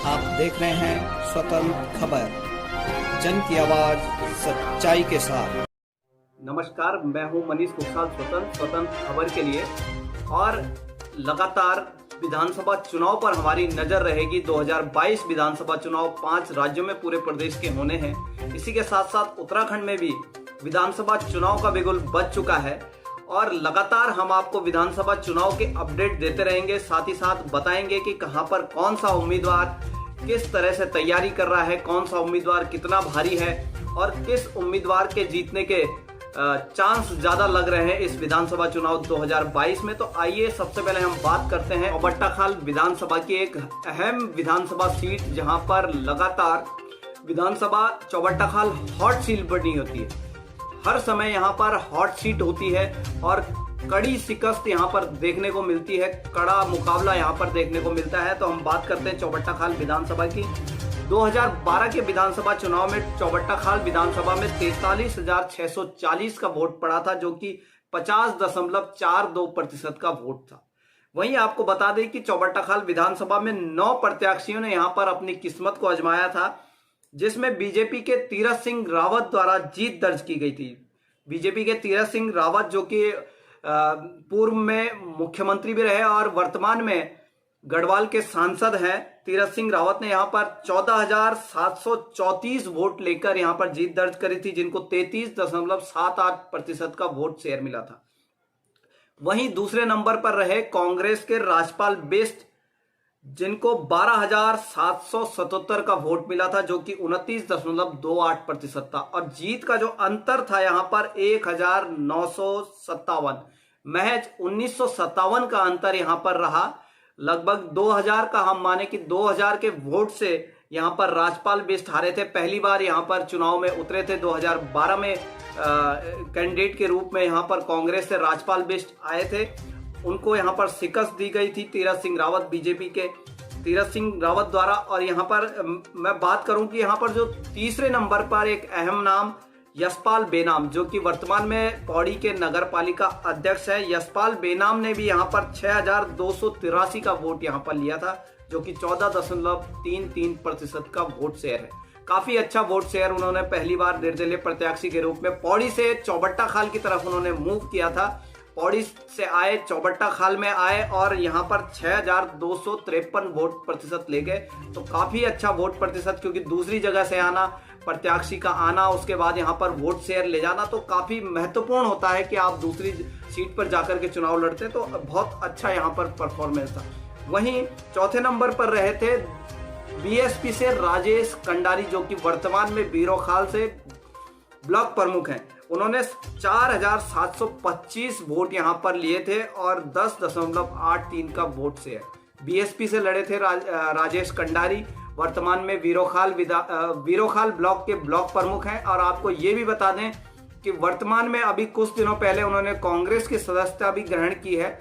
आप देख रहे हैं स्वतंत्र खबर, जन की आवाज सच्चाई के साथ। नमस्कार, मैं हूं मनीष कुशवाहा, स्वतंत्र खबर के लिए। और लगातार विधानसभा चुनाव पर हमारी नजर रहेगी। 2022 विधानसभा चुनाव 5 राज्यों में पूरे प्रदेश के होने हैं। इसी के साथ साथ उत्तराखंड में भी विधानसभा चुनाव का बिगुल बज चुका है और लगातार हम आपको विधानसभा चुनाव के अपडेट देते रहेंगे। साथ ही साथ बताएंगे कि कहां पर कौन सा उम्मीदवार किस तरह से तैयारी कर रहा है, कौन सा उम्मीदवार कितना भारी है और किस उम्मीदवार के जीतने के चांस ज्यादा लग रहे हैं इस विधानसभा चुनाव 2022 में। तो आइए सबसे पहले हम बात करते हैं चौबट्टाखाल विधानसभा की, एक अहम विधानसभा सीट जहां पर लगातार विधानसभा चौबट्टाखाल हॉट सीट बनी होती है। हर समय यहाँ पर हॉट सीट होती है और कड़ी शिकस्त यहाँ पर देखने को मिलती है, कड़ा मुकाबला यहाँ पर देखने को मिलता है। तो हम बात करते हैं चौबट्टाखाल विधानसभा की। 2012 के विधानसभा चुनाव में चौबट्टाखाल विधानसभा में 43,640 का वोट पड़ा था, जो कि 50.42% का वोट था। वहीं आपको बता दें कि चौबट्टाखाल विधानसभा में 9 प्रत्याशियों ने यहाँ पर अपनी किस्मत को आजमाया था, जिसमें बीजेपी के तीरथ सिंह रावत द्वारा जीत दर्ज की गई थी। बीजेपी के तीरथ सिंह रावत, जो कि पूर्व में मुख्यमंत्री भी रहे और वर्तमान में गढ़वाल के सांसद हैं, तीरथ सिंह रावत ने यहां पर 14,734 वोट लेकर यहां पर जीत दर्ज करी थी, जिनको 33.78% का वोट शेयर मिला था। वहीं दूसरे नंबर पर रहे कांग्रेस के राजपाल बिष्ट, जिनको 12,777 का वोट मिला था, जो कि 29.28% था। और जीत का जो अंतर था यहां पर 1,957, महज 1957 का अंतर यहां पर रहा। लगभग 2000 का हम माने कि 2000 के वोट से यहां पर राजपाल बिष्ट हारे थे। पहली बार यहां पर चुनाव में उतरे थे 2012 में कैंडिडेट के रूप में यहां पर कांग्रेस से राजपाल बिष्ट आए थे। उनको यहां पर शिकस्त दी गई थी तीरथ सिंह रावत, बीजेपी के तीरथ सिंह रावत द्वारा। और यहां पर मैं बात करूं कि यहां पर जो तीसरे नंबर पर एक अहम नाम यशपाल बेनाम, जो कि वर्तमान में पौड़ी के नगर पालिका अध्यक्ष है, यशपाल बेनाम ने भी यहां पर 6,283 का वोट यहां पर लिया था, जो कि 14.33% का वोट शेयर है। काफी अच्छा वोट शेयर उन्होंने पहली बार निर्दलीय प्रत्याशी के रूप में पौड़ी से चौबट्टाखाल की तरफ उन्होंने मूव किया था। पौड़ी से आए, चौबट्टाखाल में आए और यहाँ पर 6,253 वोट प्रतिशत ले गए। तो काफी अच्छा वोट प्रतिशत, क्योंकि दूसरी जगह से आना, प्रत्याशी का आना, उसके बाद यहाँ पर वोट शेयर ले जाना, तो काफी महत्वपूर्ण होता है कि आप दूसरी सीट पर जाकर के चुनाव लड़ते। तो बहुत अच्छा यहाँ पर परफॉर्मेंस था। वहीं चौथे नंबर पर रहे थे बीएसपी से राजेश कंडारी, जो कि वर्तमान में बीरोखाल से ब्लॉक प्रमुख हैं। उन्होंने 4,725 वोट यहां पर लिए थे और 10.83 का वोट शेयर बीएसपी से लड़े थे राजेश कंडारी। वर्तमान में वीरोखाल ब्लॉक के ब्लॉक प्रमुख हैं। और आपको ये भी बता दें कि वर्तमान में अभी कुछ दिनों पहले उन्होंने कांग्रेस की सदस्यता भी ग्रहण की है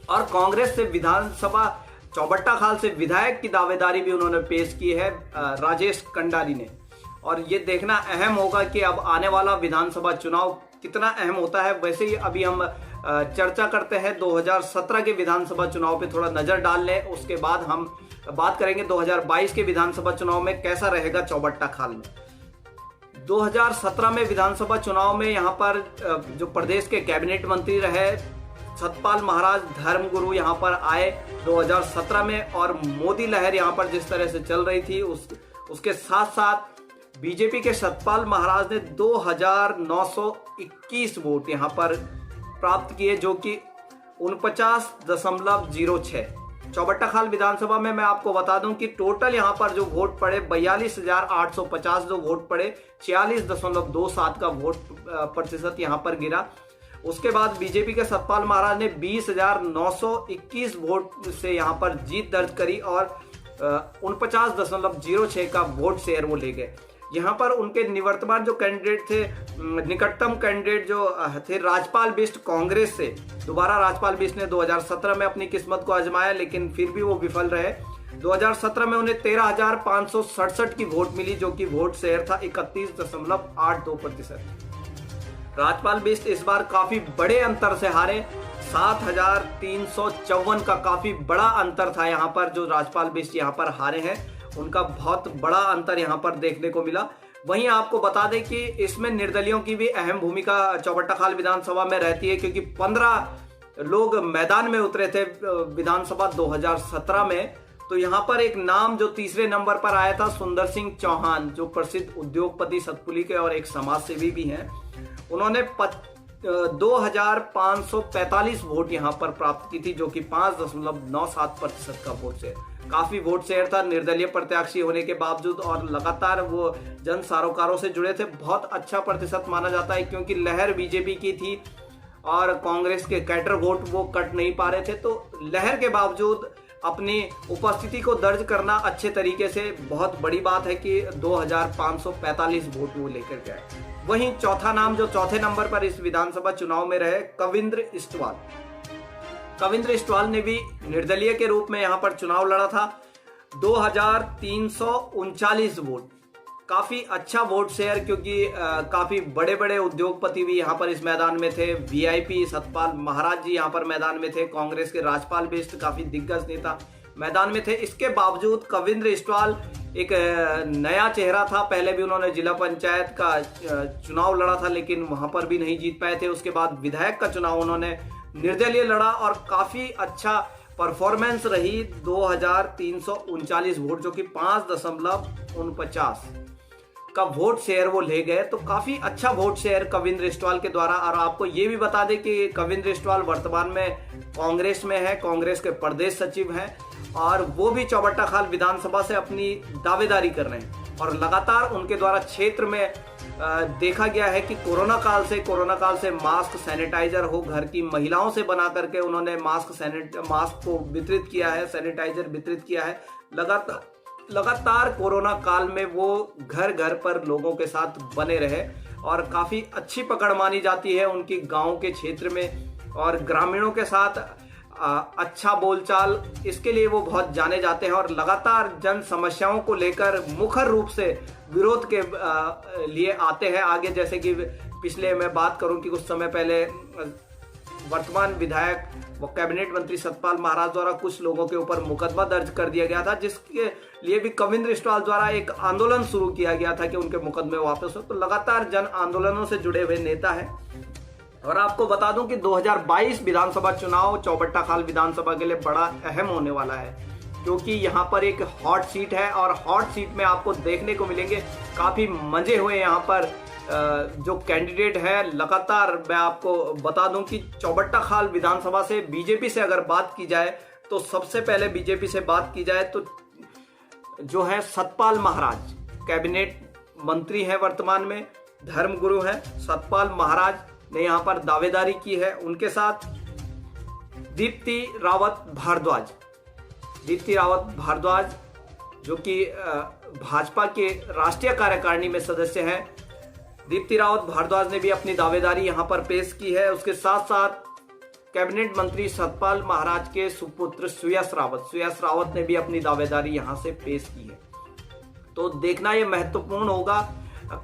और कांग्रेस से विधानसभा चौबट्टाखाल से विधायक की दावेदारी भी उन्होंने पेश की है राजेश कंडारी ने। और ये देखना अहम होगा कि अब आने वाला विधानसभा चुनाव कितना अहम होता है। वैसे ही अभी हम चर्चा करते हैं 2017 के विधानसभा चुनाव पे थोड़ा नजर डाल लें, उसके बाद हम बात करेंगे 2022 के विधानसभा चुनाव में कैसा रहेगा चौबट्टाखाल में। 2017 में विधानसभा चुनाव में यहाँ पर जो प्रदेश के कैबिनेट मंत्री रहे सतपाल महाराज धर्मगुरु यहाँ पर आए 2017 में। और मोदी लहर यहाँ पर जिस तरह से चल रही थी, उसके साथ साथ बीजेपी के सतपाल महाराज ने 2,921 वोट यहां पर प्राप्त किए, जो कि 49.06। चौबट्टाखाल विधानसभा में मैं आपको बता दूं कि टोटल यहां पर जो वोट पड़े 42,850 जो वोट पड़े, 46.27 का वोट प्रतिशत यहां पर गिरा। उसके बाद बीजेपी के सतपाल महाराज ने 20,921 वोट से यहां पर जीत दर्ज करी और 49.06 का वोट शेयर वो ले गए। यहाँ पर उनके निवर्तमान जो कैंडिडेट थे, निकटतम कैंडिडेट जो थे राजपाल बिष्ट कांग्रेस से, दोबारा राजपाल बिष्ट ने 2017 में अपनी किस्मत को आजमाया, लेकिन फिर भी वो विफल रहे। 2017 में उन्हें 13,567 की वोट मिली, जो कि वोट शेयर था 31.82%। राजपाल बिष्ट इस बार काफी बड़े अंतर से हारे, 7,354 का काफी बड़ा अंतर था यहाँ पर जो राजपाल बिष्ट यहाँ पर हारे हैं। उनका बहुत बड़ा अंतर यहाँ पर देखने को मिला। वहीं आपको बता दें कि इसमें निर्दलियों की भी अहम भूमिका चौबट्टाखाल विधानसभा में रहती है, क्योंकि 15 लोग मैदान में उतरे थे विधानसभा 2017 में। तो यहाँ पर एक नाम जो तीसरे नंबर पर आया था, सुंदर सिंह चौहान, जो प्रसिद्ध उद्योगपति सतपुली के और एक समाजसेवी भी हैं। उन्होंने 2545 वोट यहाँ पर प्राप्त की थी, जो कि 5.97% का वोट शेयर, काफी वोट शेयर था निर्दलीय प्रत्याशी होने के बावजूद। और लगातार वो जन सरोकारों से जुड़े थे, बहुत अच्छा प्रतिशत माना जाता है, क्योंकि लहर बीजेपी की थी और कांग्रेस के कैडर वोट वो कट नहीं पा रहे थे। तो लहर के बावजूद अपनी उपस्थिति को दर्ज करना अच्छे तरीके से बहुत बड़ी बात है कि 2545 वोट वो लेकर गए। वहीं चौथा नाम जो चौथे नंबर पर इस विधानसभा चुनाव में रहे, कविंद्र इस्टवाल। कविंद्र इस्टवाल ने भी निर्दलीय के रूप में यहां पर चुनाव लड़ा था। 2339 वोट, काफी अच्छा वोट शेयर, क्योंकि काफी बड़े बड़े उद्योगपति भी यहाँ पर इस मैदान में थे। वीआईपी सतपाल महाराज जी यहाँ पर मैदान में थे, कांग्रेस के राजपाल बेस्ट काफी दिग्गज नेता मैदान में थे। इसके बावजूद कविंद्र इस्टवाल एक नया चेहरा था। पहले भी उन्होंने जिला पंचायत का चुनाव लड़ा था, लेकिन वहां पर भी नहीं जीत पाए थे। उसके बाद विधायक का चुनाव उन्होंने निर्दलीय लड़ा और काफी अच्छा परफॉर्मेंस रही। 2339 वोट, जो कि 5.49 का वोट शेयर वो ले गए। तो काफी अच्छा वोट शेयर कविंद्र इस्टवाल के द्वारा। और आपको ये भी बता दें कि कविंद्र इस्टवाल वर्तमान में कांग्रेस में है, कांग्रेस के प्रदेश सचिव हैं, और वो भी चौबट्टाखाल विधानसभा से अपनी दावेदारी कर रहे हैं। और लगातार उनके द्वारा क्षेत्र में देखा गया है कि कोरोना काल से मास्क, सैनिटाइजर हो घर की महिलाओं से बना करके उन्होंने मास्क को वितरित किया है, सैनिटाइजर वितरित किया है। लगातार कोरोना काल में वो घर घर पर लोगों के साथ बने रहे और काफी अच्छी पकड़ मानी जाती है उनकी गांव के क्षेत्र में, और ग्रामीणों के साथ अच्छा बोलचाल, इसके लिए वो बहुत जाने जाते हैं। और लगातार जन समस्याओं को लेकर मुखर रूप से विरोध के लिए आते हैं आगे। जैसे कि पिछले मैं बात करूं कि कुछ समय पहले वर्तमान विधायक व कैबिनेट मंत्री सतपाल महाराज द्वारा कुछ लोगों के ऊपर मुकदमा दर्ज कर दिया गया था, जिसके लिए भी कविंद्र इस्टवाल द्वारा एक आंदोलन शुरू किया गया था कि उनके मुकदमे वापस हो। तो लगातार जन आंदोलनों से जुड़े हुए नेता है। और आपको बता दूं कि 2022 विधानसभा चुनाव चौबट्टाखाल विधानसभा के लिए बड़ा अहम होने वाला है, क्योंकि यहाँ पर एक हॉट सीट है और हॉट सीट में आपको देखने को मिलेंगे काफी मजे हुए यहाँ पर जो कैंडिडेट है। लगातार मैं आपको बता दूं कि चौबट्टाखाल विधानसभा से बीजेपी से अगर बात की जाए तो सबसे पहले बीजेपी से बात की जाए तो जो है सतपाल महाराज, कैबिनेट मंत्री हैं वर्तमान में, धर्मगुरु हैं। सतपाल महाराज ने यहाँ पर दावेदारी की है। उनके साथ दीप्ति रावत भारद्वाज जो कि भाजपा के राष्ट्रीय कार्यकारिणी में सदस्य हैं। दीप्ति रावत भारद्वाज ने भी अपनी दावेदारी यहाँ पर पेश की है। उसके साथ साथ कैबिनेट मंत्री सतपाल महाराज के सुपुत्र सुयस रावत ने भी अपनी दावेदारी यहाँ से पेश की है। तो देखना ये महत्वपूर्ण होगा।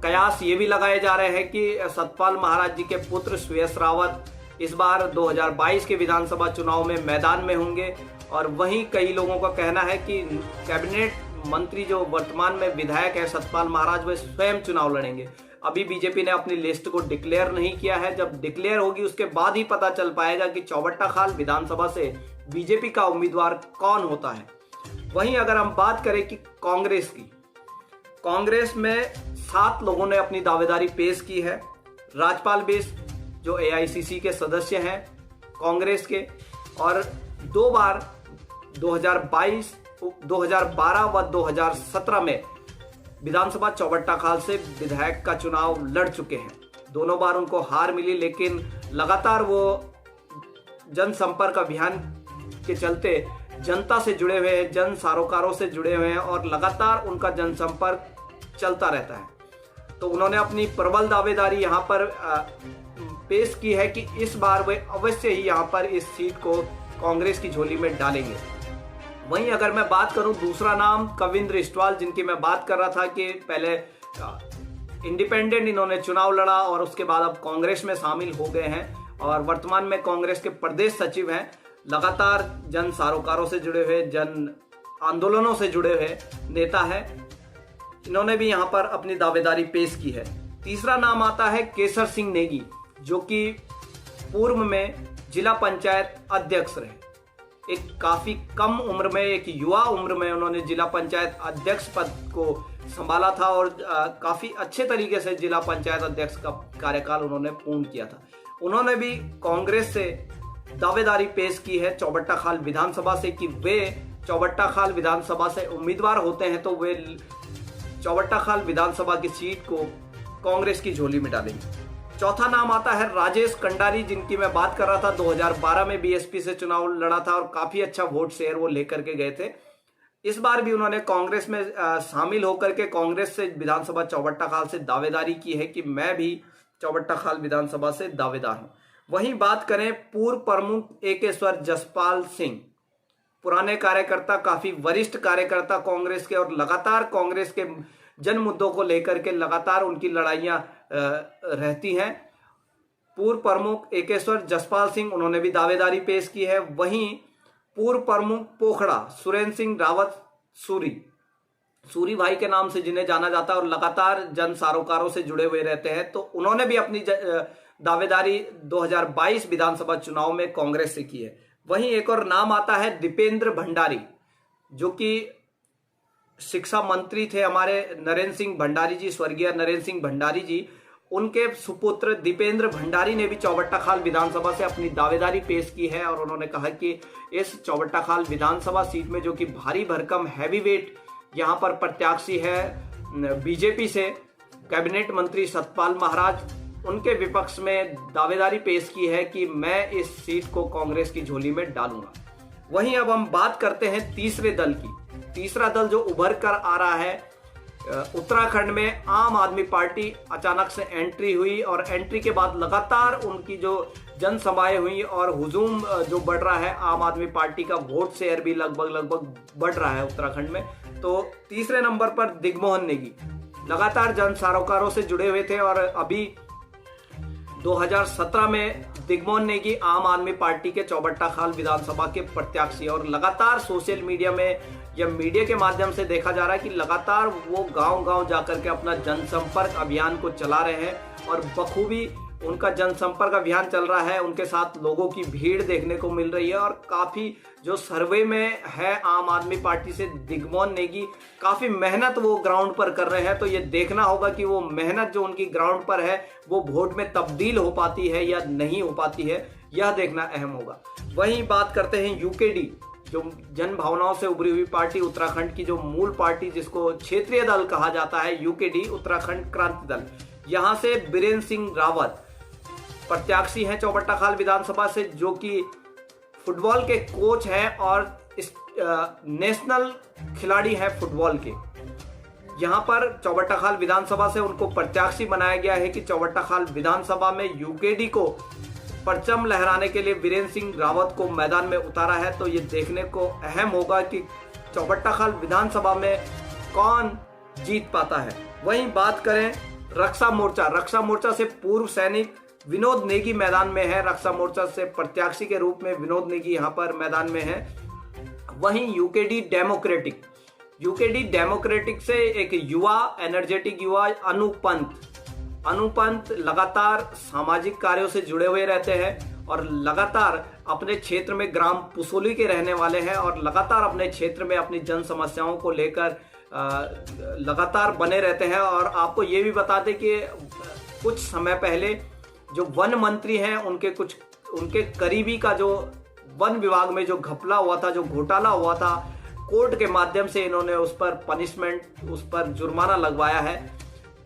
कयास ये भी लगाए जा रहे हैं कि सतपाल महाराज जी के पुत्र सुयस रावत इस बार 2022 के विधानसभा चुनाव में मैदान में होंगे। और वहीं कई लोगों का कहना है कि कैबिनेट मंत्री जो वर्तमान में विधायक है सतपाल महाराज, वे स्वयं चुनाव लड़ेंगे। अभी बीजेपी ने अपनी लिस्ट को डिक्लेयर नहीं किया है। जब डिक्लेयर होगी उसके बाद ही पता चल पाएगा कि चौबट्टाखाल विधानसभा से बीजेपी का उम्मीदवार कौन होता है। वहीं अगर हम बात करें कि कांग्रेस में 7 लोगों ने अपनी दावेदारी पेश की है। राजपाल बेस जो AICC के सदस्य हैं कांग्रेस के, और 2 बार 2022, 2012 व 2017 में विधानसभा चौबट्टाखाल से विधायक का चुनाव लड़ चुके हैं। दोनों बार उनको हार मिली, लेकिन लगातार वो जनसंपर्क अभियान के चलते जनता से जुड़े हुए हैं, जन सरोकारों से जुड़े हुए हैं और लगातार उनका जनसंपर्क चलता रहता है। तो उन्होंने अपनी प्रबल दावेदारी यहाँ पर पेश की है कि इस बार वे अवश्य ही यहाँ पर इस सीट को कांग्रेस की झोली में डालेंगे। वहीं अगर मैं बात करूं दूसरा नाम कविंद्र इस्टवाल, जिनकी मैं बात कर रहा था कि पहले इंडिपेंडेंट इन्होंने चुनाव लड़ा और उसके बाद अब कांग्रेस में शामिल हो गए हैं और वर्तमान में कांग्रेस के प्रदेश सचिव हैं। लगातार जन सरोकारों से जुड़े हुए, जन आंदोलनों से जुड़े हुए नेता है, इन्होंने भी यहाँ पर अपनी दावेदारी पेश की है। तीसरा नाम आता है केसर सिंह नेगी, जो कि पूर्व में जिला पंचायत अध्यक्ष रहे। एक काफी कम उम्र में, एक युवा उम्र में उन्होंने जिला पंचायत अध्यक्ष पद को संभाला था और काफी अच्छे तरीके से जिला पंचायत अध्यक्ष का कार्यकाल उन्होंने पूर्ण किया था। उन्होंने भी कांग्रेस से दावेदारी पेश की है चौबट्टा खाल विधानसभा से कि वे चौबट्टा खाल विधानसभा से उम्मीदवार होते हैं तो वे चौबट्टा खाल विधानसभा की सीट को कांग्रेस की झोली में डालेंगे। चौथा नाम आता है राजेश कंडारी, जिनकी मैं बात कर रहा था। 2012 में बीएसपी से चुनाव लड़ा था और काफी अच्छा वोट शेयर वो लेकर के गए थे। इस बार भी उन्होंने कांग्रेस में शामिल होकर के कांग्रेस से विधानसभा चौबट्टा खाल से दावेदारी की है कि मैं भी चौबट्टा खाल विधानसभा से दावेदार हूं। वहीं बात करें पूर्व प्रमुख एकेश्वर जसपाल सिंह, पुराने कार्यकर्ता, काफी वरिष्ठ कार्यकर्ता कांग्रेस के, और लगातार कांग्रेस के जन मुद्दों को लेकर के लगातार उनकी लड़ाइयां रहती हैं। पूर्व प्रमुख एकेश्वर जसपाल सिंह, उन्होंने भी दावेदारी पेश की है। वहीं पूर्व प्रमुख पोखड़ा सुरेंद्र सिंह रावत सूरी भाई के नाम से जिन्हें जाना जाता है और लगातार जन सरोकारों से जुड़े हुए रहते हैं, तो उन्होंने भी अपनी दावेदारी 2022 विधानसभा चुनाव में कांग्रेस से की है। वहीं एक और नाम आता है दीपेंद्र भंडारी, जो कि शिक्षा मंत्री थे हमारे नरेंद्र सिंह भंडारी जी, स्वर्गीय नरेंद्र सिंह भंडारी जी। उनके सुपुत्र दीपेंद्र भंडारी ने भी चौबट्टा खाल विधानसभा से अपनी दावेदारी पेश की है और उन्होंने कहा कि इस चौबट्टा खाल विधानसभा सीट में, जो कि भारी भरकम हैवीवेट यहाँ पर प्रत्याशी है बीजेपी से, कैबिनेट मंत्री सतपाल महाराज, उनके विपक्ष में दावेदारी पेश की है कि मैं इस सीट को कांग्रेस की झोली में डालूंगा। वहीं अब हम बात करते हैं तीसरे दल की। तीसरा दल जो उभर कर आ रहा है, उत्तराखंड में आम आदमी पार्टी अचानक से एंट्री हुई और एंट्री के बाद लगातार उनकी जो जनसभाएं हुई और हुजूम जो बढ़ रहा है, आम आदमी पार्टी का वोट शेयर भी लगभग बढ़ रहा है उत्तराखंड में। तो तीसरे नंबर पर दिग्मोहन नेगी लगातार जन सरोकारों से जुड़े हुए थे और अभी 2017 में दिग्मोहन नेगी आम आदमी पार्टी के चौबट्टा खाल विधानसभा के प्रत्याशी, और लगातार सोशल मीडिया में या मीडिया के माध्यम से देखा जा रहा है कि लगातार वो गांव-गांव जाकर के अपना जनसंपर्क अभियान को चला रहे हैं और बखूबी उनका जनसंपर्क अभियान चल रहा है। उनके साथ लोगों की भीड़ देखने को मिल रही है और काफी जो सर्वे में है आम आदमी पार्टी से दिग्मोहन नेगी, काफी मेहनत वो ग्राउंड पर कर रहे हैं। तो ये देखना होगा कि वो मेहनत जो उनकी ग्राउंड पर है वो वोट में तब्दील हो पाती है या नहीं हो पाती है, यह देखना अहम होगा। वहीं बात करते हैं यूकेडी, जो जन भावनाओं से उभरी हुई पार्टी, उत्तराखंड की जो मूल पार्टी जिसको क्षेत्रीय दल कहा जाता है, यूकेडी उत्तराखंड क्रांति दल। यहां से बीरेंद्र सिंह रावत प्रत्याशी हैं चौबट्टा खाल विधानसभा से, जो कि फुटबॉल के कोच हैं और नेशनल खिलाड़ी हैं फुटबॉल के। यहां पर चौबट्टा खाल विधानसभा से उनको प्रत्याशी बनाया गया है कि चौबट्टा खाल विधानसभा में यूकेडी को परचम लहराने के लिए बीरेंद्र सिंह रावत को मैदान में उतारा है। तो ये देखने को अहम होगा कि चौबट्टा खाल विधानसभा में कौन जीत पाता है। वहीं बात करें रक्षा मोर्चा से पूर्व सैनिक विनोद नेगी मैदान में है। रक्षा मोर्चा से प्रत्याशी के रूप में विनोद नेगी यहां पर मैदान में है। वहीं यूकेडी डेमोक्रेटिक से एक युवा, एनर्जेटिक युवा अनुपंत लगातार सामाजिक कार्यों से जुड़े हुए रहते हैं और लगातार अपने क्षेत्र में ग्राम पुसोली के रहने वाले हैं और लगातार अपने क्षेत्र में अपनी जन समस्याओं को लेकर लगातार बने रहते हैं। और आपको ये भी बता दें कि कुछ समय पहले जो वन मंत्री हैं उनके करीबी का जो वन विभाग में जो घपला हुआ था, जो घोटाला हुआ था, कोर्ट के माध्यम से इन्होंने उस पर पनिशमेंट, उस पर जुर्माना लगवाया है।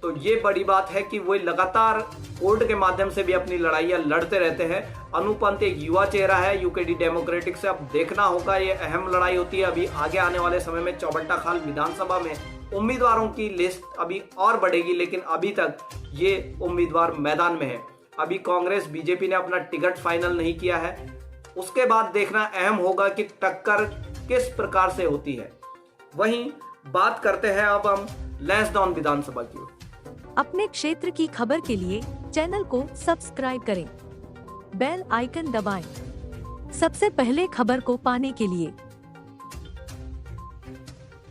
तो ये बड़ी बात है कि वो लगातार कोर्ट के माध्यम से भी अपनी लड़ाइयां लड़ते रहते हैं। अनुपंत एक युवा चेहरा है यूकेडी डेमोक्रेटिक से। अब देखना होगा, ये अहम लड़ाई होती है अभी आगे आने वाले समय में। चौबट्टा खाल विधानसभा में उम्मीदवारों की लिस्ट अभी और बढ़ेगी, लेकिन अभी तक ये उम्मीदवार मैदान में है। अभी कांग्रेस बीजेपी ने अपना टिकट फाइनल नहीं किया है। उसके बाद देखना अहम होगा कि टक्कर किस प्रकार से होती है। वहीं बात करते हैं अब हम लैंसडाउन विधानसभा की। अपने क्षेत्र की खबर के लिए चैनल को सब्सक्राइब करें, बेल आइकन दबाएं। सबसे पहले खबर को पाने के लिए